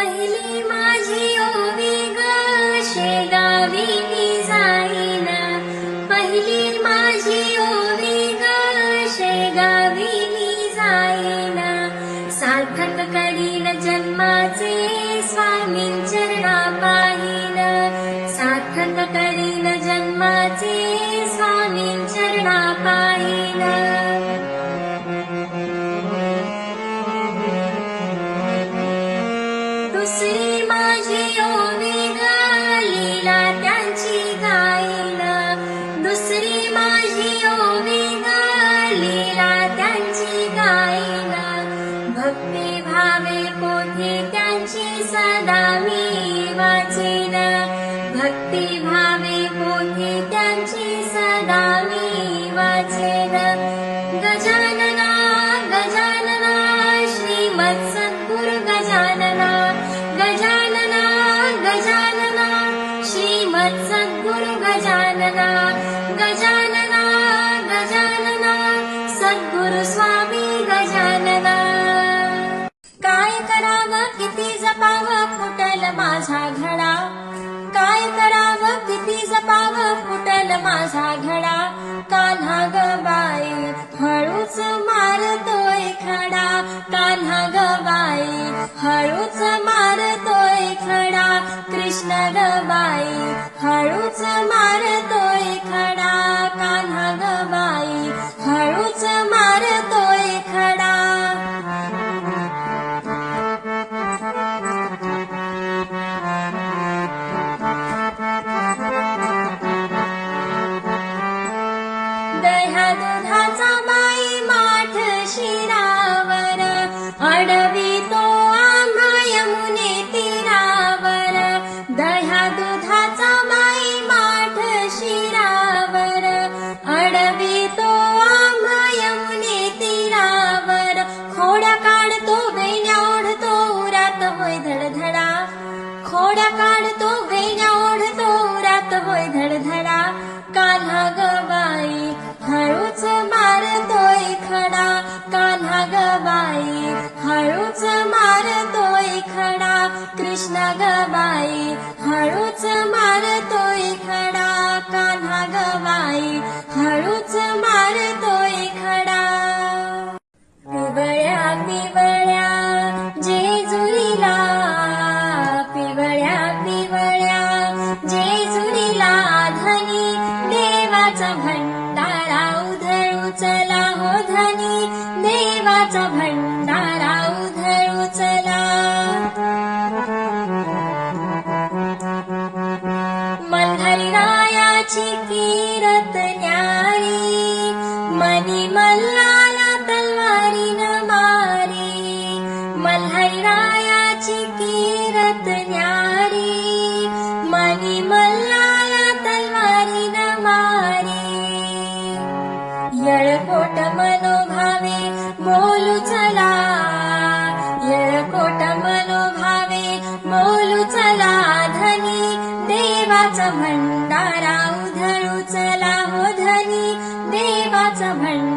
पहिली माझी ओवी ग शेगावी मी जाईन, पहिली माझी ओवी ग शेगावी मी जाईन, सार्थक करीन जन्माचे स्वामी चरणा पाहीन, सार्थक करीन जन्माचे स्वामी चरणा पाहीन। दुसरी माझी ओवी ग लीला त्यांची गाईन, दुसरी माझी ओवी ग लीला त्यांची गाईन, भक्ती भावे पोथी त्यांची सदा मी वाचीन, भक्ती भावे पोथी त्यांची सदा मी वाचीन। गजानना गजानना श्रीमत् सद्गुरु गजानना, गजानना गजानना श्रीमत् सद्गुरु गजानना, गजानना गजानना सद्गुरु स्वामी गजानना। काय करावं किती जपावं फुटल माझा घडा, काय करावं किती जपावं फुटल माझा घडा, कान्हा ग बाई हळूच मारतोय खडा, कान्हा ग बाई हळूच मारतोय खडा, कृष्ण ग बाई हळूच मारतोय खडा, कान्हा ग बाई हळूच मारतोय खडा। दह्या दुधाचा बाई माठ शिरावर, अडवितो आम्हा यमुने तीरावर, दह्या दुधाचा बाई माठ शिरावर, अडवितो आम्हा यमुने तीरावर, खोड्या काढतो वेण्या ओढतो उरात होय धडधडा, खोड्या काढतो वेण्या ओढतो उरात होय धडधडा, कान्हा ग बाई हळूच मारतोय खडा, कान्हा ग बाई हळूच मारतोय खडा, कृष्ण ग बाई हळूच मारतोय खडा, कान्हा ग बाई हळूच मारतोय खडा। पिवळ्या पिवळ्या जेजुरीला, पिवळ्या पिवळ्या जेजुरीला धनी देवाचा भंडारा उधळू चला हो धनी, देवाचा भंडारा उधळू चला। मल्हाररायाची कीरत न्यारी, मनी मल्लाला तलवारीनं मारी, मल्हाररायाची कीरत न्यारी, मनी मल्लाला तलवारीनं मारी। येळकोट मनोभावे बोलू चला, येळकोट मनोभावे बोलू चला धनी, देवाचा भंडारा उधळू चला हो धनी, देवाचा भंडारा